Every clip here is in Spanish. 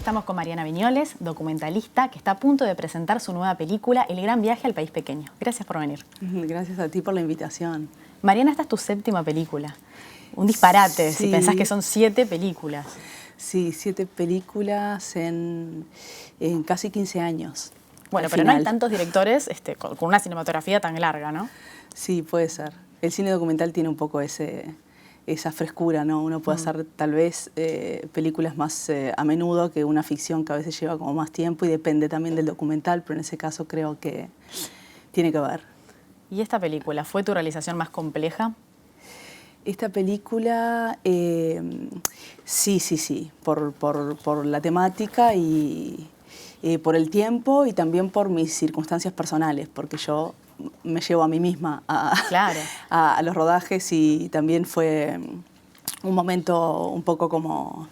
estamos con Mariana Viñoles, documentalista, que está a punto de presentar su nueva película, El gran viaje al país pequeño. Gracias por venir. Gracias a ti por la invitación. Mariana, esta es tu séptima película. Un disparate, Sí. si pensás que son 7 películas. Sí, 7 películas en casi 15 años. Bueno, pero no hay tantos directores con una cinematografía tan larga, ¿no? Sí, puede ser. El cine documental tiene un poco esa frescura, ¿no? Uno puede hacer tal vez películas más a menudo que una ficción que a veces lleva como más tiempo y depende también del documental, pero en ese caso creo que tiene que ver. ¿Y esta película fue tu realización más compleja? Esta película, sí, por la temática y por el tiempo y también por mis circunstancias personales, porque yo me llevo a mí misma a los rodajes y también fue un momento un poco como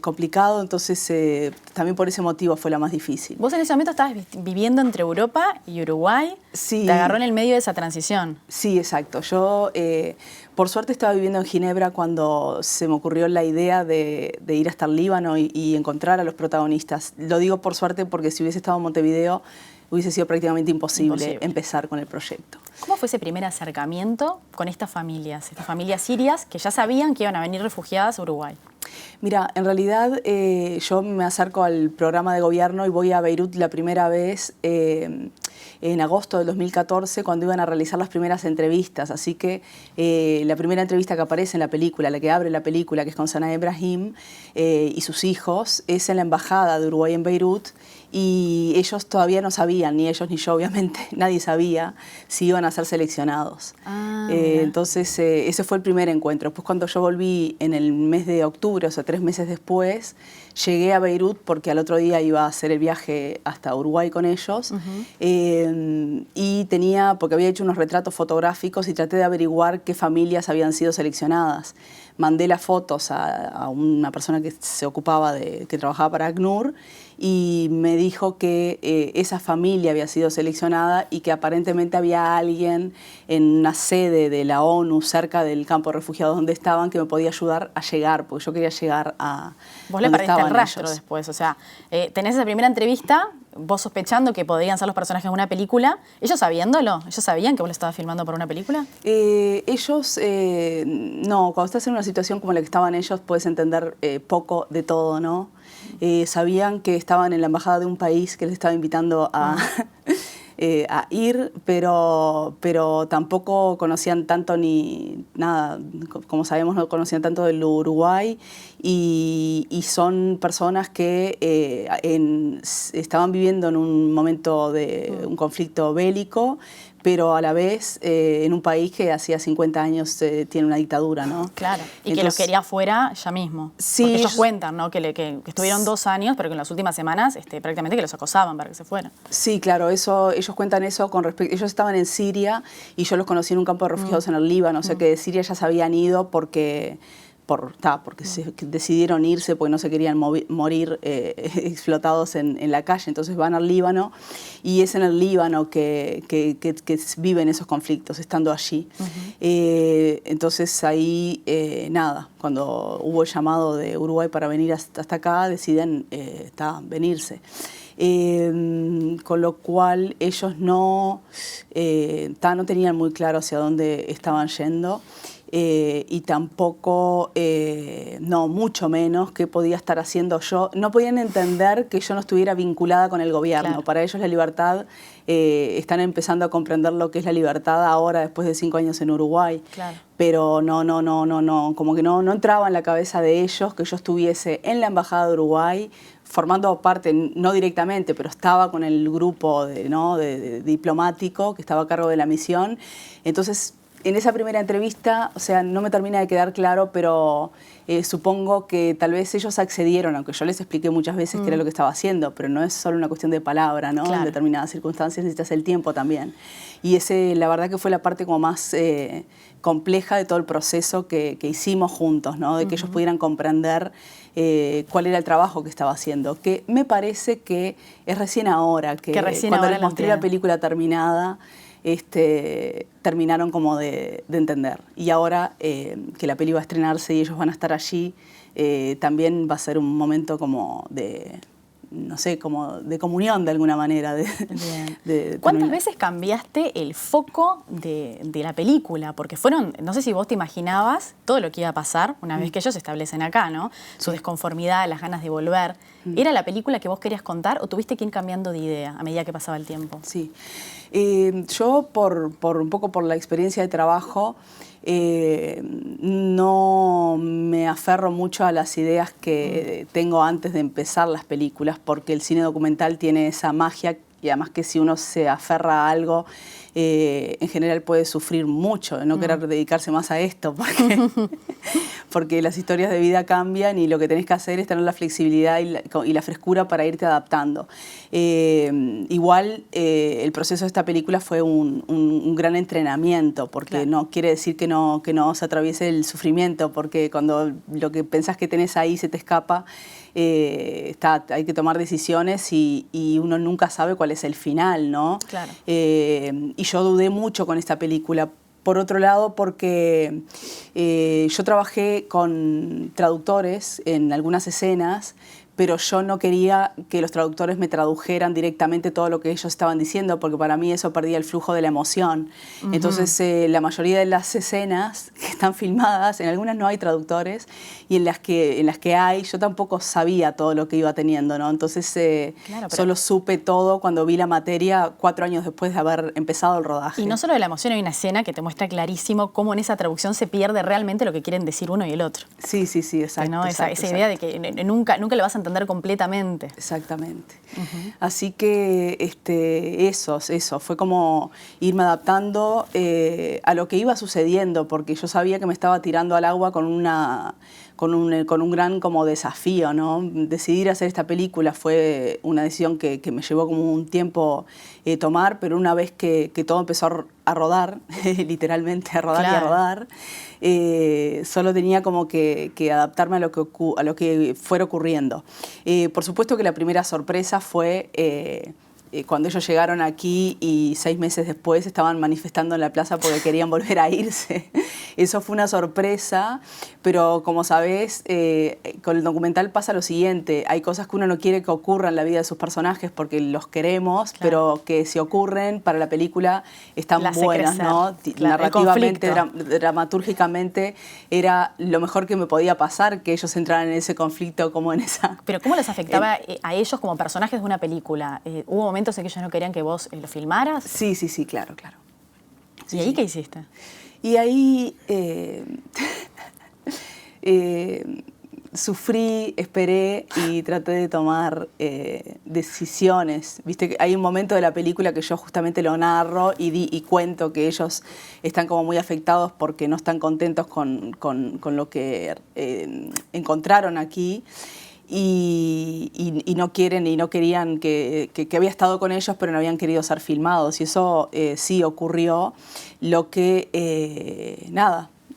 complicado, entonces también por ese motivo fue la más difícil. Vos en ese momento estabas viviendo entre Europa y Uruguay. Sí. Te agarró en el medio de esa transición. Sí, exacto. Yo, por suerte, estaba viviendo en Ginebra cuando se me ocurrió la idea de ir hasta el Líbano y encontrar a los protagonistas. Lo digo por suerte porque si hubiese estado en Montevideo hubiese sido prácticamente imposible empezar con el proyecto. ¿Cómo fue ese primer acercamiento con estas familias sirias que ya sabían que iban a venir refugiadas a Uruguay? Mira, en realidad yo me acerco al programa de gobierno y voy a Beirut la primera vez en agosto del 2014 cuando iban a realizar las primeras entrevistas. Así que la primera entrevista que aparece en la película, la que abre la película, que es con Sana Ebrahim y sus hijos, es en la embajada de Uruguay en Beirut. Y ellos todavía no sabían, ni ellos ni yo obviamente, nadie sabía si iban a ser seleccionados. Entonces ese fue el primer encuentro. Después cuando yo volví en el mes de octubre, o sea 3 meses después, llegué a Beirut porque al otro día iba a hacer el viaje hasta Uruguay con ellos. Y porque había hecho unos retratos fotográficos y traté de averiguar qué familias habían sido seleccionadas. Mandé las fotos a una persona que se ocupaba que trabajaba para ACNUR y me dijo que esa familia había sido seleccionada y que aparentemente había alguien en una sede de la ONU cerca del campo de refugiados donde estaban que me podía ayudar a llegar, porque yo quería llegar a Vos le perdiste el rastro después, o sea, tenés esa primera entrevista, vos sospechando que podían ser los personajes de una película, ¿ellos sabiéndolo? ¿Ellos sabían que vos le estabas filmando por una película? Ellos, no, cuando estás en una situación como la que estaban ellos, puedes entender poco de todo, ¿no? Sabían que estaban en la embajada de un país que les estaba invitando a ir, pero tampoco conocían tanto ni nada, como sabemos no conocían tanto del Uruguay y son personas que estaban viviendo en un momento de un conflicto bélico, pero a la vez en un país que hacía 50 años tiene una dictadura, ¿no? Claro, y entonces, que los quería fuera ya mismo. Sí, porque ellos cuentan, ¿no? Que estuvieron 2 años, pero que en las últimas semanas prácticamente que los acosaban para que se fueran. Sí, claro, ellos cuentan eso con respecto. Ellos estaban en Siria y yo los conocí en un campo de refugiados en el Líbano, o sea que de Siria ya se habían ido porque decidieron irse porque no se querían morir explotados en la calle, entonces van al Líbano y es en el Líbano que viven esos conflictos, estando allí. Entonces ahí, nada, cuando hubo el llamado de Uruguay para venir hasta acá, deciden venirse. Con lo cual ellos no tenían muy claro hacia dónde estaban yendo. Y tampoco, no, mucho menos qué podía estar haciendo yo. No podían entender que yo no estuviera vinculada con el gobierno. Claro. Para ellos la libertad, están empezando a comprender lo que es la libertad ahora, después de 5 años en Uruguay. Claro. Pero no, como que no entraba en la cabeza de ellos que yo estuviese en la Embajada de Uruguay, formando parte, no directamente, pero estaba con el grupo de diplomático que estaba a cargo de la misión. Entonces, en esa primera entrevista, o sea, no me termina de quedar claro, pero supongo que tal vez ellos accedieron, aunque yo les expliqué muchas veces qué era lo que estaba haciendo, pero no es solo una cuestión de palabra, ¿no? Claro. En determinadas circunstancias necesitas el tiempo también. Y la verdad que fue la parte como más compleja de todo el proceso que hicimos juntos, ¿no? De que ellos pudieran comprender cuál era el trabajo que estaba haciendo, que me parece que es recién ahora, que recién cuando les mostré la película terminada, terminaron como de entender. Y ahora que la peli va a estrenarse y ellos van a estar allí, también va a ser un momento como de, no sé, como de comunión de alguna manera. ¿Cuántas veces cambiaste el foco de la película? Porque fueron, no sé si vos te imaginabas todo lo que iba a pasar una vez que ellos se establecen acá, ¿no? Su desconformidad, las ganas de volver. ¿Era la película que vos querías contar o tuviste que ir cambiando de idea a medida que pasaba el tiempo? Sí. Yo, un poco por la experiencia de trabajo, no me aferro mucho a las ideas que tengo antes de empezar las películas, porque el cine documental tiene esa magia y además que si uno se aferra a algo, en general puede sufrir mucho de no querer dedicarse más a esto, porque las historias de vida cambian y lo que tenés que hacer es tener la flexibilidad y la frescura para irte adaptando. Igual el proceso de esta película fue un gran entrenamiento, porque no quiere decir que no se atraviese el sufrimiento, porque cuando lo que pensás que tenés ahí se te escapa, hay que tomar decisiones y uno nunca sabe cuál es el final, ¿no? Claro. Y yo dudé mucho con esta película. Por otro lado, porque yo trabajé con traductores en algunas escenas, pero yo no quería que los traductores me tradujeran directamente todo lo que ellos estaban diciendo, porque para mí eso perdía el flujo de la emoción. Entonces, la mayoría de las escenas que están filmadas, en algunas no hay traductores, y en las que hay, yo tampoco sabía todo lo que iba teniendo, ¿no? Entonces, claro, solo supe todo cuando vi la materia 4 años después de haber empezado el rodaje. Y no solo de la emoción, hay una escena que te muestra clarísimo cómo en esa traducción se pierde realmente lo que quieren decir uno y el otro. Sí, exacto. ¿No? Esa idea de que nunca le vas a entender completamente. Exactamente. Así que eso, fue como irme adaptando a lo que iba sucediendo, porque yo sabía que me estaba tirando al agua con un gran como desafío, ¿no? Decidir hacer esta película fue una decisión que me llevó como un tiempo tomar, pero una vez que todo empezó a rodar, literalmente a rodar y a rodar, solo tenía como que adaptarme a lo que fuera ocurriendo. Por supuesto que la primera sorpresa fue cuando ellos llegaron aquí y 6 meses después estaban manifestando en la plaza porque querían volver a irse. Eso fue una sorpresa, pero como sabés, con el documental pasa lo siguiente, hay cosas que uno no quiere que ocurran en la vida de sus personajes porque los queremos, claro, pero que si ocurren para la película están buenas, ¿no? Claro, narrativamente, dramatúrgicamente, era lo mejor que me podía pasar, que ellos entraran en ese conflicto como en esa... Pero ¿cómo les afectaba a ellos como personajes de una película? ¿Hubo momentos en que ellos no querían que vos lo filmaras? Sí, claro. ¿Y ahí qué hiciste? Y ahí sufrí, esperé y traté de tomar decisiones. Viste que hay un momento de la película que yo justamente lo narro y cuento que ellos están como muy afectados porque no están contentos con lo que encontraron aquí. Y no quieren y no querían que había estado con ellos, pero no habían querido ser filmados. Y eso sí ocurrió, lo que,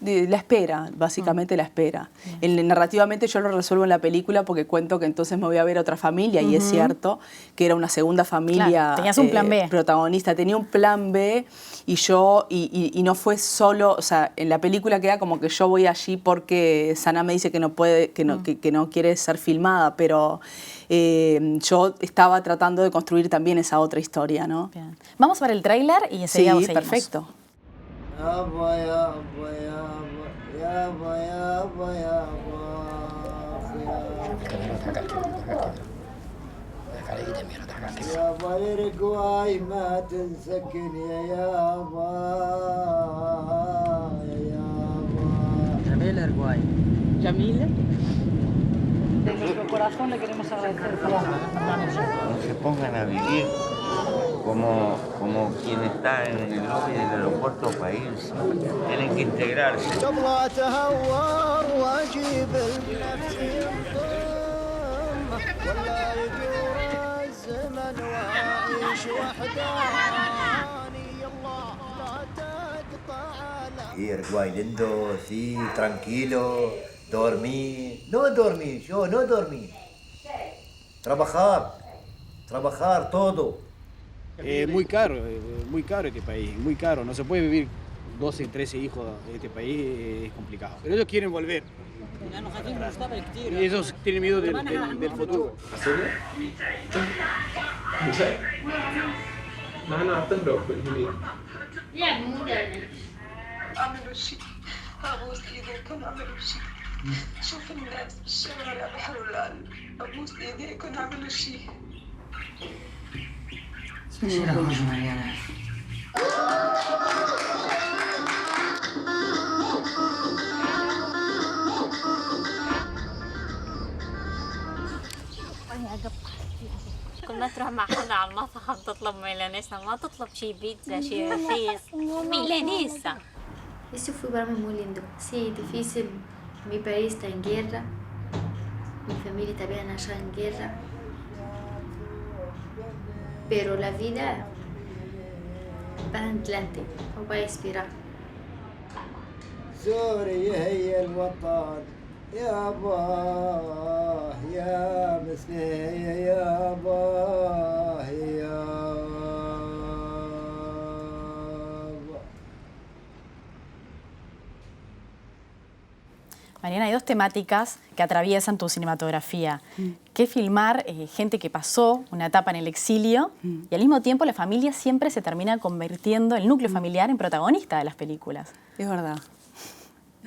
la espera, básicamente la espera. Narrativamente yo lo resuelvo en la película porque cuento que entonces me voy a ver a otra familia, y es cierto que era una segunda familia. Claro, tenías un plan B. Protagonista. Tenía un plan B y no fue solo, o sea, en la película queda como que yo voy allí porque Sana me dice que no puede, que no quiere ser filmada, pero yo estaba tratando de construir también esa otra historia, ¿no? Bien. Vamos a ver el tráiler y enseguida seguimos. Perfecto. يابا يرقواي ما تنسكن يا يابا يا يابا جميل Uruguay. Jamil, de nuestro corazón le queremos agradecer. No se pongan a vivir como quien está en el lobby del aeropuerto para irse. Tienen que integrarse. Sí, Uruguay lindo, sí, tranquilo, dormir. No dormir, yo no dormir. Trabajar todo. Muy caro este país, muy caro. No se puede vivir 12, 13 hijos en este país, es complicado. Pero ellos quieren volver. Y ellos tienen miedo del futuro. اعملوا شيء ابوس ايديكم اعملوا شيء شوف الناس بالشوارع بحروا القلب ابوس ايديكم اعملوا شيء كنا تروح مع حدا على المطعم تطلب ميلانيسا ما تطلب شي بيتزا شي رخيص ميلانيسا. Eso fue para mí muy lindo. Sí, difícil. Mi país está en guerra. Mi familia también allá en guerra. Pero la vida va adelante. No va a esperar. سوريا هي الوطن يا باه يا مسنية يا باه يا Mariana, hay dos temáticas que atraviesan tu cinematografía, que es filmar gente que pasó una etapa en el exilio y al mismo tiempo la familia siempre se termina convirtiendo, el núcleo familiar, en protagonista de las películas. Es verdad.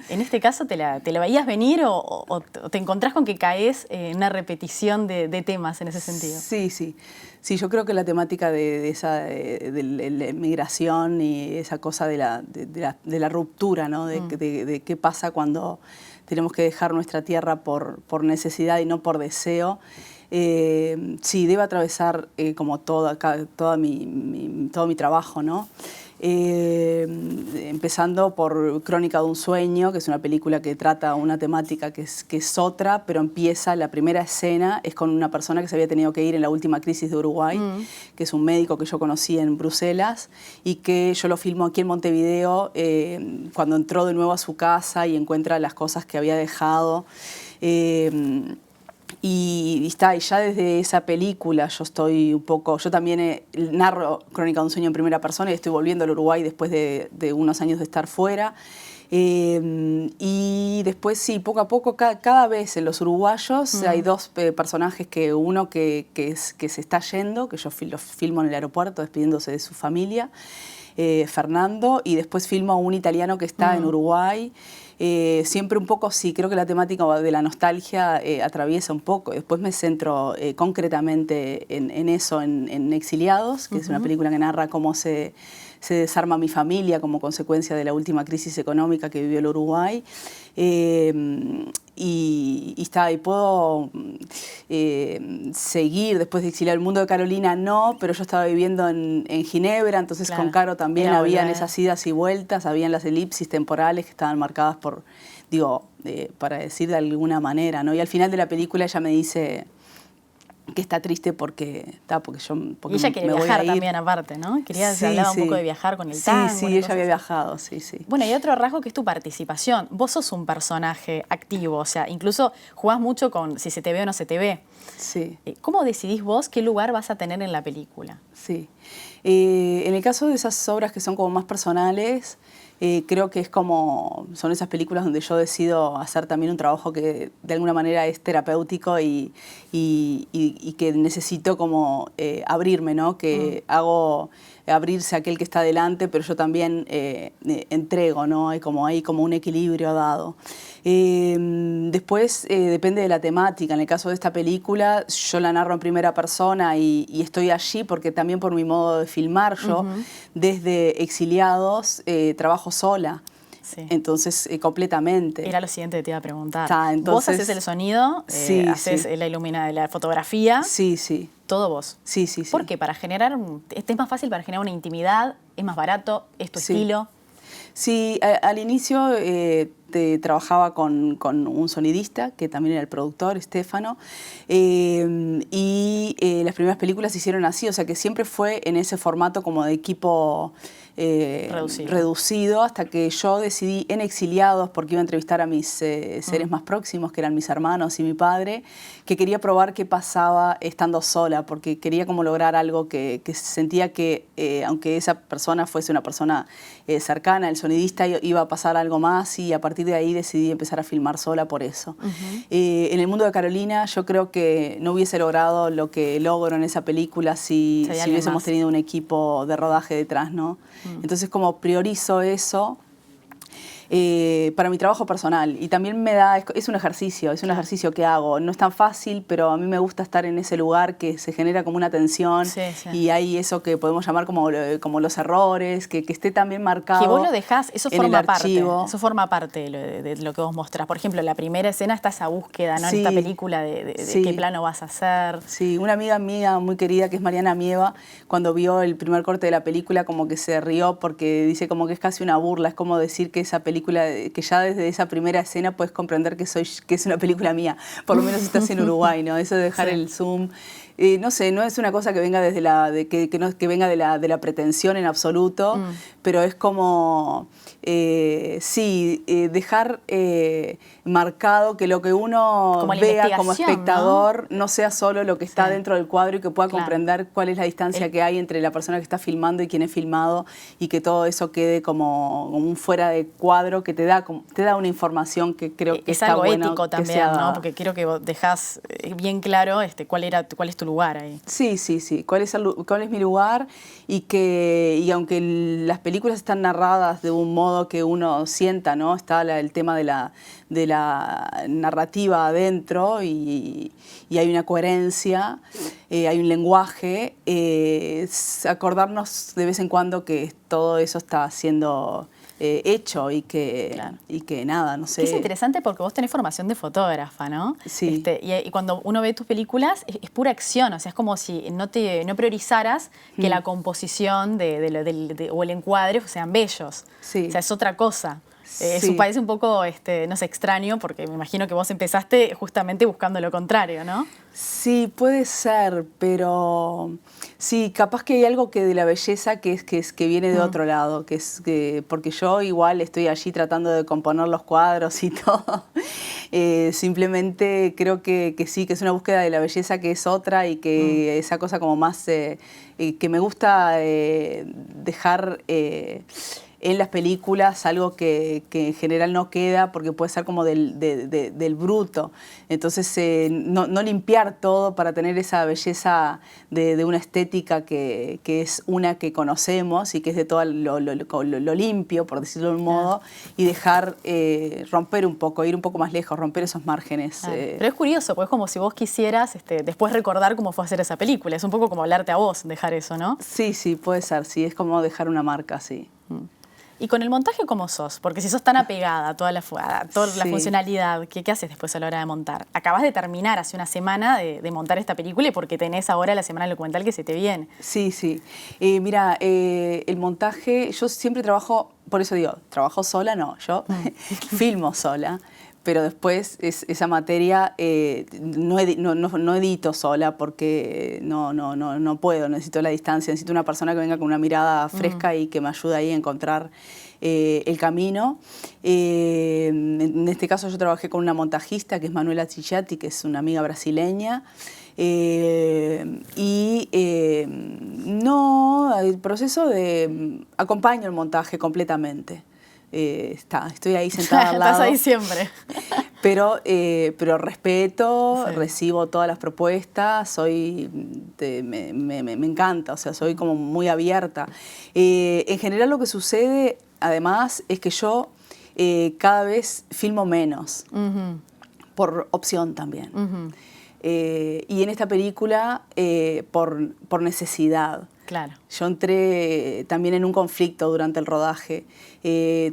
En este caso, ¿te la veías venir o te encontrás con que caes en una repetición de temas en ese sentido? Sí, sí. Sí, yo creo que la temática de la migración y esa cosa de la ruptura, ¿no? De qué pasa cuando tenemos que dejar nuestra tierra por necesidad y no por deseo. Sí, debe atravesar como todo mi trabajo, ¿no? Empezando por Crónica de un sueño, que es una película que trata una temática que es otra, pero empieza, la primera escena es con una persona que se había tenido que ir en la última crisis de Uruguay, que es un médico que yo conocí en Bruselas y que yo lo filmo aquí en Montevideo cuando entró de nuevo a su casa y encuentra las cosas que había dejado. Y ya desde esa película yo estoy un poco, yo también narro Crónica de un sueño en primera persona y estoy volviendo al Uruguay después de unos años de estar fuera. Y después sí, poco a poco, cada vez en los uruguayos hay dos personajes, uno que se está yendo, que yo lo filmo en el aeropuerto despidiéndose de su familia, Fernando, y después filmo a un italiano que está en Uruguay. Siempre un poco, sí, creo que la temática de la nostalgia atraviesa un poco. Después me centro concretamente en eso, en Exiliados, que es una película que narra cómo se desarma mi familia como consecuencia de la última crisis económica que vivió el Uruguay. Y puedo seguir después de Exiliar el mundo de Carolina, no, pero yo estaba viviendo en Ginebra, entonces claro, con Caro también habían esas idas y vueltas, habían las elipsis temporales que estaban marcadas por, para decir de alguna manera, ¿no? Y al final de la película ella me dice que está triste porque y ella quería viajar también aparte, ¿no? Se hablaba un poco de viajar con el tango. Sí, ella había viajado, sí. Bueno, y otro rasgo que es tu participación. Vos sos un personaje activo, o sea, incluso jugás mucho con si se te ve o no se te ve. Sí. ¿Cómo decidís vos qué lugar vas a tener en la película? Sí. En el caso de esas obras que son como más personales, creo que son esas películas donde yo decido hacer también un trabajo que de alguna manera es terapéutico y que necesito como abrirme, ¿no? Que hago abrirse a aquel que está delante, pero yo también entrego, ¿no? Hay como un equilibrio dado. Después depende de la temática. En el caso de esta película, yo la narro en primera persona y estoy allí porque también por mi modo de filmar yo, desde Exiliados, trabajo sola. Sí. Entonces, completamente. Era lo siguiente que te iba a preguntar. Entonces, vos haces el sonido, haces la fotografía. Sí. Todo vos. Sí. ¿Por qué? Es más fácil para generar una intimidad, es más barato, es tu estilo. Sí, al inicio trabajaba con un sonidista, que también era el productor, Estefano, y las primeras películas se hicieron así, o sea que siempre fue en ese formato como de equipo reducido, hasta que yo decidí en Exiliados, porque iba a entrevistar a mis seres más próximos, que eran mis hermanos y mi padre, que quería probar qué pasaba estando sola, porque quería como lograr algo que sentía que, aunque esa persona fuese una persona cercana, el sonidista, iba a pasar algo más, y a partir de ahí decidí empezar a filmar sola por eso. En el mundo de Carolina yo creo que no hubiese logrado lo que logro en esa película si hubiésemos tenido un equipo de rodaje detrás, ¿no? Entonces como priorizo eso para mi trabajo personal, y también me da, es un ejercicio que hago, no es tan fácil, pero a mí me gusta estar en ese lugar que se genera como una tensión, y hay eso que podemos llamar como los errores, que esté también marcado. Que vos lo dejás, eso forma parte de lo que vos mostrás. Por ejemplo, la primera escena está esa búsqueda, ¿no? En esta película de qué plano vas a hacer. Sí, una amiga mía muy querida, que es Mariana Mieva, cuando vio el primer corte de la película como que se rió, porque dice como que es casi una burla, es como decir que esa película, que ya desde esa primera escena puedes comprender que es una película mía, por lo menos estás en Uruguay, ¿no? Eso de dejar el zoom, no sé, no es una cosa que venga desde que venga de la pretensión en absoluto, pero es como dejar marcado que lo que uno vea como espectador no sea solo lo que está dentro del cuadro, y que pueda comprender cuál es la distancia que hay entre la persona que está filmando y quien es filmado, y que todo eso quede como un fuera de cuadro que te da una información que creo que es está algo bueno ético también, ¿no? Porque quiero que vos dejás bien claro cuál es tu lugar ahí. Sí. ¿Cuál es mi lugar? Y aunque las películas están narradas de un modo que uno sienta, ¿no? Está el tema de la narrativa adentro, y hay una coherencia, hay un lenguaje, acordarnos de vez en cuando que todo eso está siendo hecho, y que nada, no sé. Es interesante porque vos tenés formación de fotógrafa, ¿no? Sí. Y cuando uno ve tus películas es pura acción, o sea, es como si no priorizaras que la composición o el encuadre sean bellos. Sí. O sea, es otra cosa. Parece un poco, no sé, extraño, porque me imagino que vos empezaste justamente buscando lo contrario, ¿no? Sí, puede ser, pero sí, capaz que hay algo de la belleza que viene de otro lado, porque yo igual estoy allí tratando de componer los cuadros y todo. Simplemente creo que sí, que es una búsqueda de la belleza que es otra, y que esa cosa como más que me gusta dejar en las películas, algo que en general no queda, porque puede ser como del bruto. Entonces, no limpiar todo para tener esa belleza de una estética que es una que conocemos, y que es de todo lo limpio, por decirlo de un modo, y dejar romper un poco, ir un poco más lejos, romper esos márgenes. Pero es curioso, porque es como si vos quisieras después recordar cómo fue hacer esa película. Es un poco como hablarte a vos, dejar eso, ¿no? Sí, puede ser, sí, es como dejar una marca, sí. ¿Y con el montaje cómo sos? Porque si sos tan apegada a toda la funcionalidad, ¿qué haces después a la hora de montar? Acabas de terminar hace una semana de montar esta película, y porque tenés ahora la semana del documental que se te viene. Sí. Mira, el montaje, yo siempre trabajo, por eso digo, trabajo sola, no, yo filmo sola. Pero después esa materia no edito sola, porque no puedo, necesito la distancia, necesito una persona que venga con una mirada fresca y que me ayude ahí a encontrar el camino. En este caso yo trabajé con una montajista que es Manuela Cichati, que es una amiga brasileña. El proceso acompaño el montaje completamente. Estoy ahí sentada al lado. Estás ahí siempre. Pero respeto, recibo todas las propuestas, me encanta, o sea, soy como muy abierta. En general lo que sucede, además, es que yo cada vez filmo menos, por opción también. Y en esta película, por necesidad. Claro. Yo entré también en un conflicto durante el rodaje.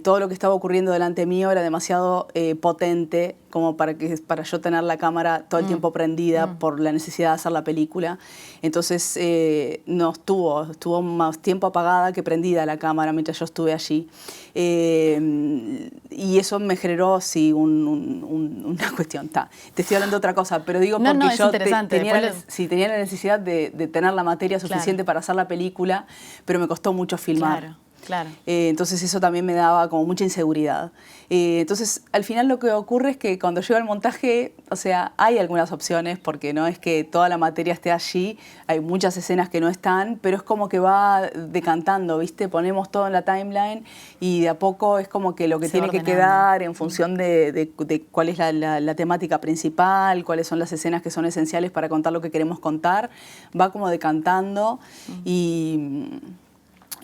Todo lo que estaba ocurriendo delante mío era demasiado potente como para yo tener la cámara todo el tiempo prendida por la necesidad de hacer la película. Entonces estuvo más tiempo apagada que prendida la cámara mientras yo estuve allí. Y eso me generó, sí, una cuestión. Te estoy hablando de otra cosa, pero digo porque yo tenía la necesidad de tener la materia suficiente para hacer la película, pero me costó mucho filmar. Claro. Claro. Entonces eso también me daba como mucha inseguridad. Entonces al final lo que ocurre es que cuando llego al montaje, o sea, hay algunas opciones porque no es que toda la materia esté allí, hay muchas escenas que no están, pero es como que va decantando, ¿viste? Ponemos todo en la timeline y de a poco es como que lo que tiene que quedar en función de cuál es la temática principal, cuáles son las escenas que son esenciales para contar lo que queremos contar, va como decantando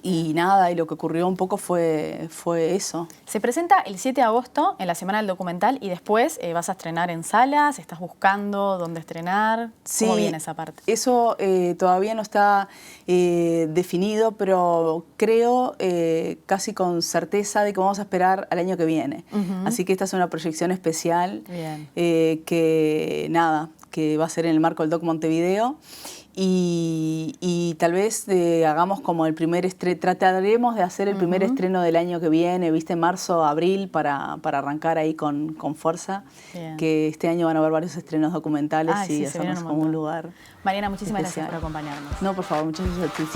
y nada, y lo que ocurrió un poco fue eso. Se presenta el 7 de agosto en la Semana del Documental y después vas a estrenar en salas, ¿estás buscando dónde estrenar? Sí, ¿Cómo viene esa parte? Eso todavía no está definido, pero creo casi con certeza de que vamos a esperar al año que viene. Así que esta es una proyección especial que va a ser en el marco del Doc Montevideo. Y tal vez hagamos como el primer estreno, trataremos de hacer el primer estreno del año que viene, ¿viste? Marzo, abril, para arrancar ahí con fuerza. Bien. Que este año van a haber varios estrenos documentales y hacernos como un lugar Mariana, muchísimas especial. gracias por acompañarnos. No, por favor, muchas gracias.